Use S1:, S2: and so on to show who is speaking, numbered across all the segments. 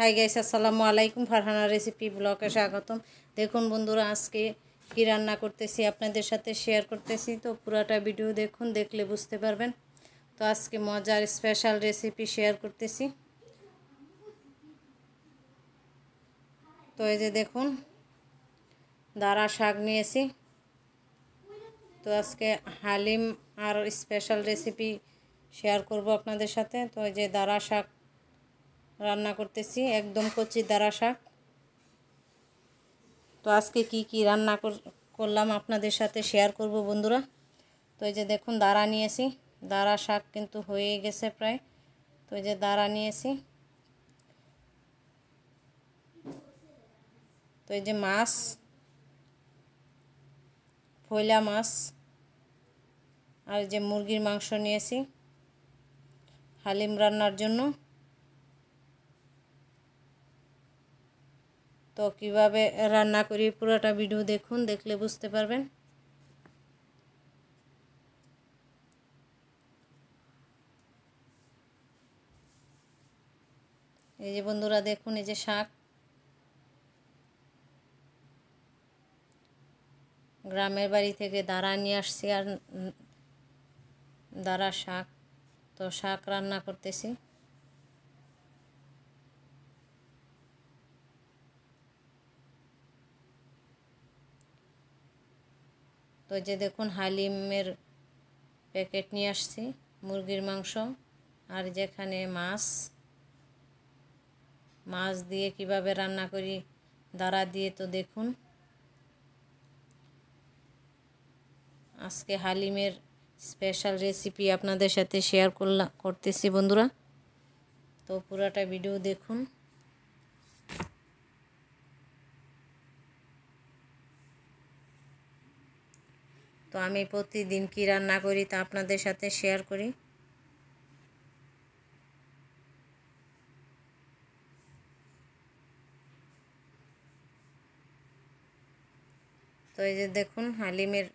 S1: Hi guys, আসসালামু আলাইকুম। Farhana recipe ব্লগে স্বাগতম। দেখুন বন্ধুরা, আজকে কি রান্না করতেছি আপনাদের সাথে শেয়ার করতেছি। তো পুরোটা ভিডিও দেখুন, দেখলে বুঝতে পারবেন। তো আজকে মজার স্পেশাল রেসিপি শেয়ার করতেছি। তো এই যে দেখুন, দাঁড়া শাক নিয়েছি। তো আজকে হালিম আর স্পেশাল রেসিপি শেয়ার করব আপনাদের সাথে। তো এই যে দাঁড়া শাক রান্না করতেছি, একদম কচি দাঁড়া শাক। তো আজকে কি রান্না করলাম আপনাদের সাথে শেয়ার করব বন্ধুরা। তো এই যে দেখুন, দাঁড়া নিয়েছি। দাঁড়া শাক কিন্তু হয়ে গেছে প্রায়। তো এই যে দাঁড়া নিয়েছি। তো এই যে মাছ, ফয়লা মাছ, আর যে মুরগির মাংস নিয়েছি হালিম রান্নার জন্য। তো কিভাবে রান্না করি পুরোটা ভিডিও দেখুন, দেখলে বুঝতে পারবেন। এই যে বন্ধুরা দেখুন, এই যে শাক, গ্রামের বাড়ি থেকে দাঁড়া নিয়ে আসছি আর দাঁড়া শাক। তো শাক রান্না করতেছি। তো যে দেখুন, হালিমের প্যাকেট নিয়ে আসছি, মুরগির মাংস, আর যেখানে মাছ দিয়ে কিভাবে রান্না করি দাঁড়া দিয়ে। তো দেখুন, আজকে হালিমের স্পেশাল রেসিপি আপনাদের সাথে শেয়ার করতেছি বন্ধুরা। তো পুরোটা ভিডিও দেখুন। তো আমি প্রতিদিন কি রান্না করি তা আপনাদের সাথে শেয়ার করি। তো এই যে দেখুন, হালিমের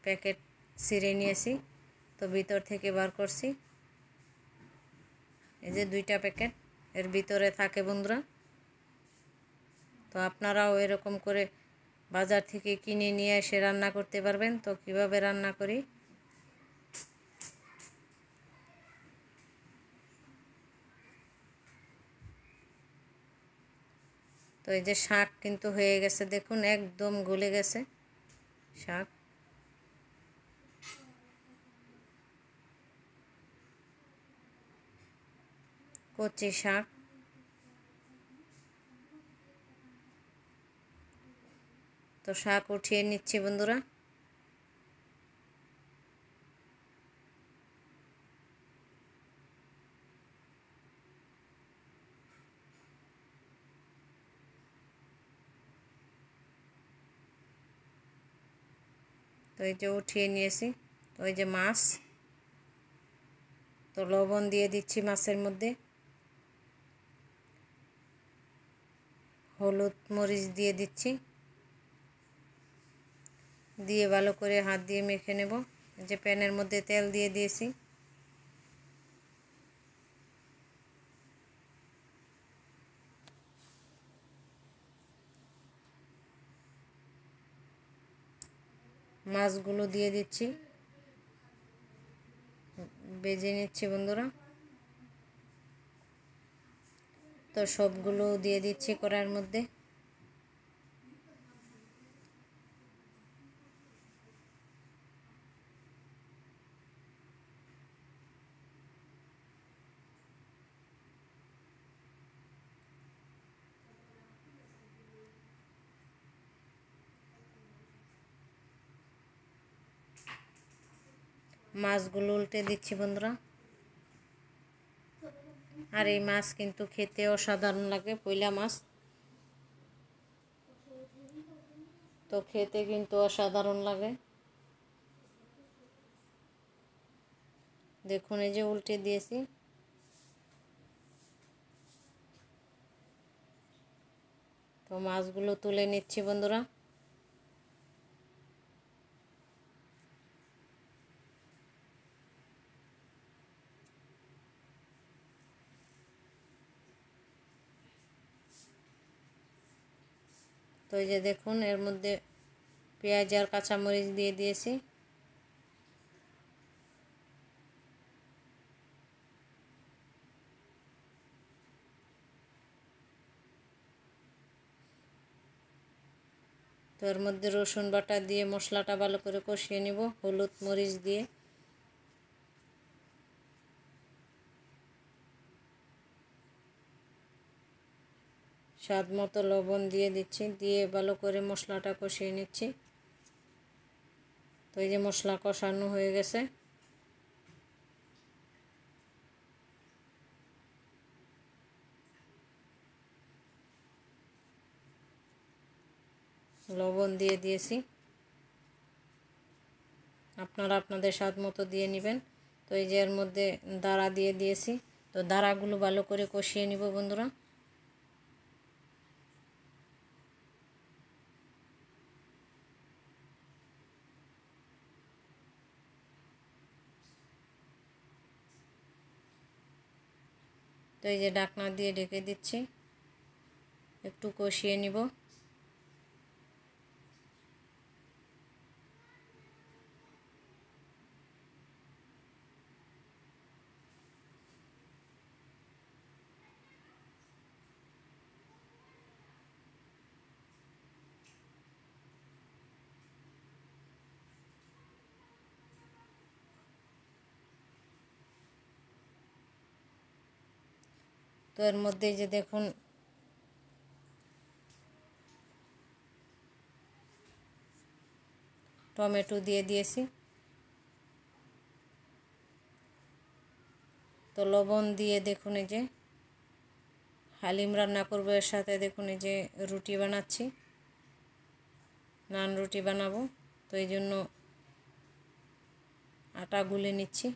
S1: প্যাকেট ছিঁড়ে নিয়েছি। তো ভিতর থেকে বার করছি। এই যে 2টা প্যাকেট এর ভিতরে থাকে বন্ধুরা। তো আপনারাও এরকম করে বাজার থেকে কিনে নিয়ে এসে রান্না করতে পারবেন। তো কিভাবে রান্না করি, তো এই যে শাক কিন্তু হয়ে গেছে, দেখুন একদম গলে গেছে শাক। কচি শাক। তো শাক উঠিয়ে নিচ্ছি বন্ধুরা। তো এই যে উঠিয়ে নিয়েছি। তো এই যে মাছ, তো লবণ দিয়ে দিচ্ছি মাছের মধ্যে, হলুদ মরিচ দিয়ে দিচ্ছি, দিয়ে ভালো করে হাত দিয়ে মেখে নেব। যে প্যানের মধ্যে তেল দিয়ে দিয়েছি। মাছগুলো দিয়ে দিচ্ছি, ভেজে নিচ্ছি বন্ধুরা। তো সবগুলো দিয়ে দিচ্ছি কড়াইয়ের মধ্যে। মাছগুলো উল্টে দিচ্ছি বন্ধুরা। আর এই মাছ কিন্তু খেতে অসাধারণ লাগে, পয়লা মাছ। তো খেতে কিন্তু অসাধারণ লাগে। দেখুন, এই যে উল্টে দিয়েছি। তো মাছগুলো তুলে নিচ্ছি বন্ধুরা। তো এই যে দেখুন এর মধ্যে পেঁয়াজ আর কাঁচামরিচ দিয়ে দিয়েছি। তো এর মধ্যে রসুন বাটা দিয়ে মশলাটা ভালো করে কষিয়ে নিব, হলুদ মরিচ দিয়ে। স্বাদ মতো লবণ দিয়ে দিচ্ছি, দিয়ে ভালো করে মশলাটা কষিয়ে নিচ্ছি। তো এই যে মশলা কষানো হয়ে গেছে। লবণ দিয়ে দিয়েছি, আপনারা আপনাদের স্বাদ মতো দিয়ে নেবেন। তো এই যে এর মধ্যে দাঁড়া দিয়ে দিয়েছি। তো দাঁড়াগুলো ভালো করে কষিয়ে নিব বন্ধুরা। তো এই যে ঢাকনা দিয়ে ঢেকে দিচ্ছি, একটু কষিয়ে নিব। তো এর মধ্যে যে দেখুন টমেটো দিয়ে দিয়েছি। তো লবণ দিয়ে দেখুন এই যে হালিম রান্না করবো, এর সাথে দেখুন এই যে রুটি বানাচ্ছি, নান রুটি বানাবো। তো এই জন্য আটা গুলে নিচ্ছি।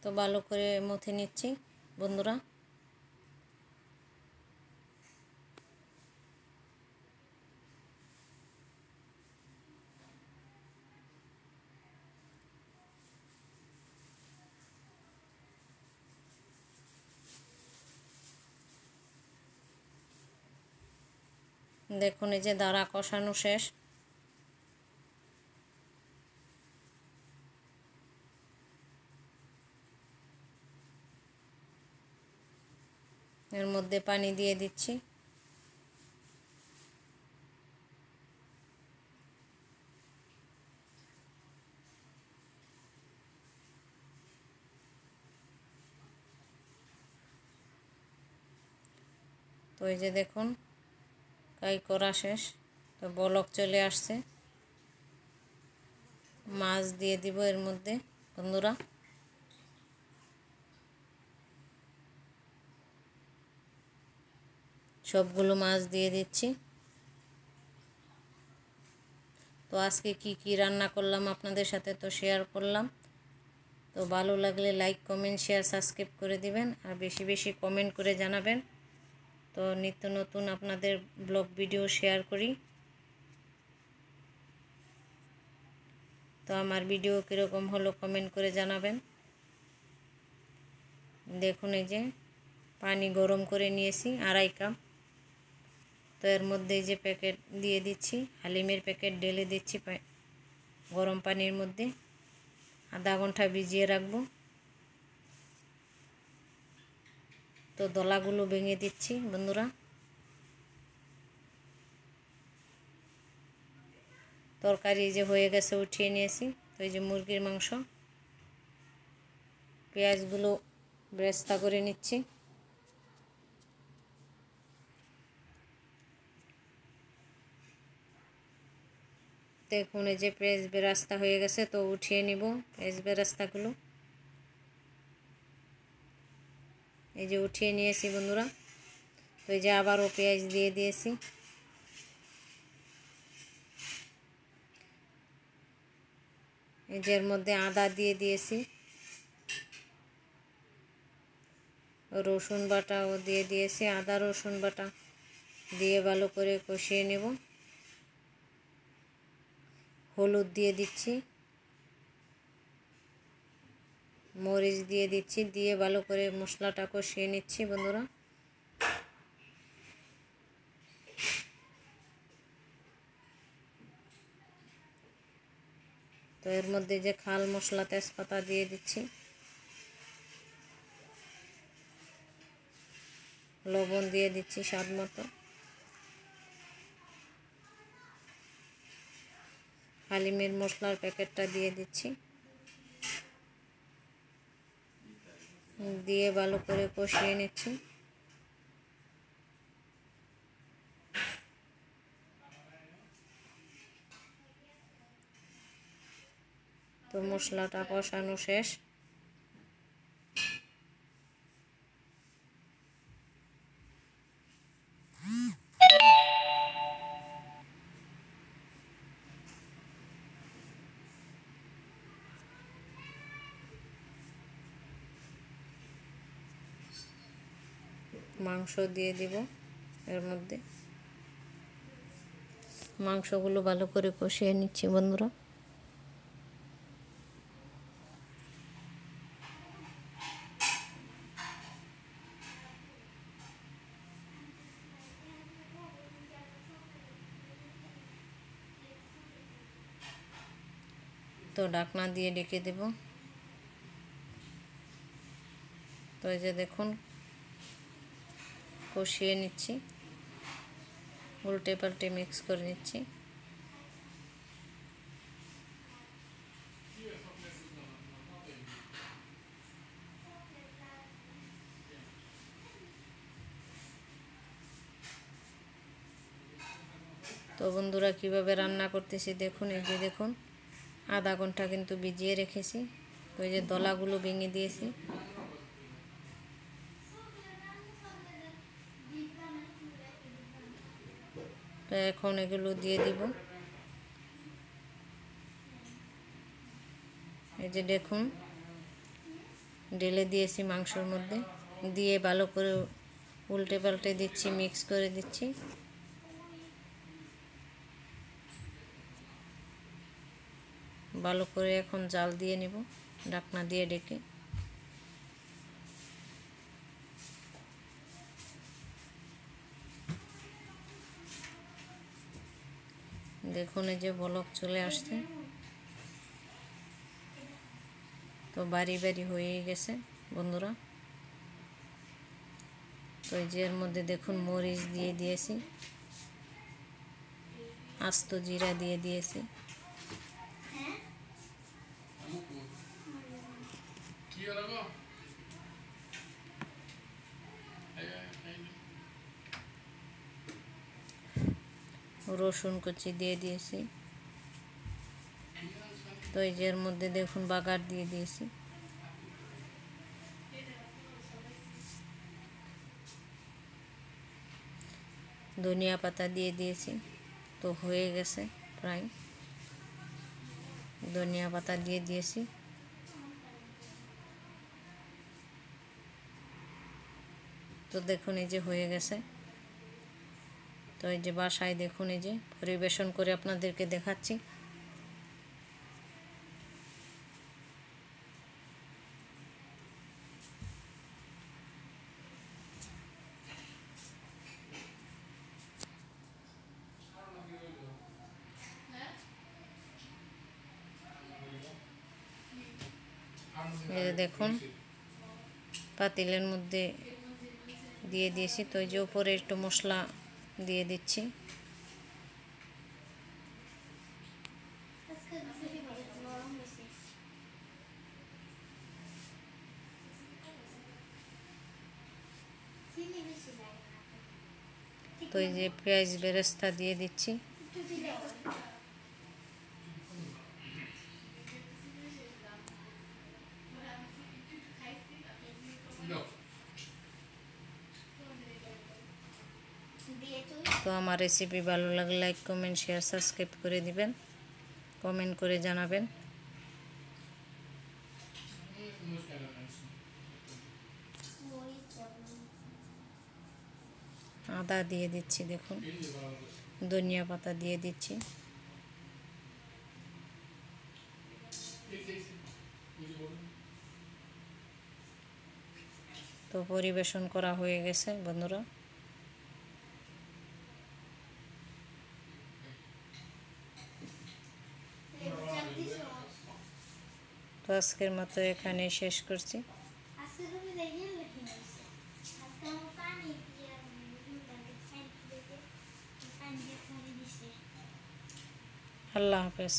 S1: তো ভালো করে মথে নিচ্ছি বন্ধুরা। দেখুন এই যে দাঁড়া কষানো শেষ। এর মধ্যে পানি দিয়ে দিচ্ছি। তো এই যে দেখুন কাই করা শেষ। তো বলক চলে আসছে। মাছ দিয়ে দিব এর মধ্যে বন্ধুরা। সবগুলো মাছ দিয়ে দিচ্ছি। তো আজকে কি রান্না করলাম আপনাদের সাথে তো শেয়ার করলাম। তো ভালো লাগলে লাইক কমেন্ট শেয়ার সাবস্ক্রাইব করে দিবেন, আর বেশি বেশি কমেন্ট করে জানাবেন। তো নিত্য নতুন আপনাদের ব্লগ ভিডিও শেয়ার করি। তো আমার ভিডিও কীরকম হলো কমেন্ট করে জানাবেন। দেখুন এই যে পানি গরম করে নিয়েছি 2.5 কাপ। তো এর মধ্যে এই যে প্যাকেট দিয়ে দিচ্ছি, হালিমের প্যাকেট ঢেলে দিচ্ছি গরম পানির মধ্যে। আধা ঘন্টা ভিজিয়ে রাখবো। তো দলাগুলো ভেঙে দিচ্ছি বন্ধুরা। তরকারি যে হয়ে গেছে উঠিয়ে নিয়েছি। তো এই যে মুরগির মাংস, পেঁয়াজগুলো বেরেস্তা করে নিচ্ছি। দেখুন এই যে পেঁয়াজ বেরেস্তা হয়ে গেছে, তো উঠিয়ে নিব পেঁয়াজ বেরেস্তাগুলো। এই যে উঠিয়ে নিয়েছি বন্ধুরা। তো এই যে আবারও পেঁয়াজ দিয়ে দিয়েছি। এই যে এর মধ্যে আদা দিয়ে দিয়েছি, রসুন বাটাও দিয়ে দিয়েছি। আদা রসুন বাটা দিয়ে ভালো করে কষিয়ে নেব। হলুদ দিয়ে দিচ্ছি। মরিচ দিয়ে দিচ্ছি, দিয়ে ভালো করে মশলাটা কষিয়ে নিচ্ছি বন্ধুরা। তো এর মধ্যে যে খাল মশলা তেজপাতা দিয়ে দিচ্ছি, লবণ দিয়ে দিচ্ছি স্বাদ মতো, হালিমের মশলার প্যাকেটটা দিয়ে দিচ্ছি, দিয়ে ভালো করে কষিয়ে নিচ্ছি। তো মশলাটা কষানো শেষ। মাংস দিয়ে দিব এর মধ্যে, মাংসগুলো ভালো করে কষিয়ে নিচ্ছি বন্ধুরা। তো ঢাকনা দিয়ে ঢেকে দেব। তো এই যে দেখুন কষিয়ে নিচ্ছি, উল্টে পাল্টে মিক্স করে নিচ্ছি। তো বন্ধুরা কিভাবে রান্না করতেছি দেখুন, এই যে দেখুন আধা ঘন্টা কিন্তু ভিজিয়ে রেখেছি। তো এই যে দলাগুলো ভেঙে দিয়েছি। তো এখন এগুলো দিয়ে দিব। এই যে দেখুন ঢেলে দিয়েছি মাংসের মধ্যে, দিয়ে ভালো করে উল্টে পাল্টে দিচ্ছি, মিক্স করে দিচ্ছি। ভালো করে এখন জাল দিয়ে নেব ঢাকনা দিয়ে ঢেকে। দেখুন এই যে বলক চলে আসছে, তো বাড়ি বাড়ি হয়ে গেছে বন্ধুরা। তো এই যে এর মধ্যে দেখুন মরিচ দিয়ে দিয়েছি, আস্ত জিরা দিয়ে দিয়েছি। রসুন কুচি দিয়ে দিয়েছি। তো এই যে এর মধ্যে দেখুন বাগার দিয়ে দিয়েছি। ধনিয়া পাতা দিয়ে দিয়েছি। তো হয়ে গেছে প্রায়, ধনিয়া পাতা দিয়ে দিয়েছি। তো দেখুন এই যে হয়ে গেছে। তো এই যে বাসায় দেখুন এই যে পরিবেশন করে আপনাদেরকে দেখাচ্ছি। এই যে দেখুন পাতিলের মধ্যে দিয়ে দিয়েছি। তো এই যে উপরে একটু মশলা দিয়ে দিচ্ছি। তো এই যে পেঁয়াজ বেরেস্তা দিয়ে দিচ্ছি। তো আমার রেসিপি ভালো লাগলে লাইক কমেন্ট শেয়ার সাবস্ক্রাইব করে দিবেন, কমেন্ট করে জানাবেন। আদা দিয়ে দিচ্ছি, দেখুন ধনিয়া পাতা দিয়ে দিচ্ছি। তো পরিবেশন করা হয়ে গেছে বন্ধুরা। তো আজকের মতো এখানে শেষ করছি। আল্লাহ হাফেজ।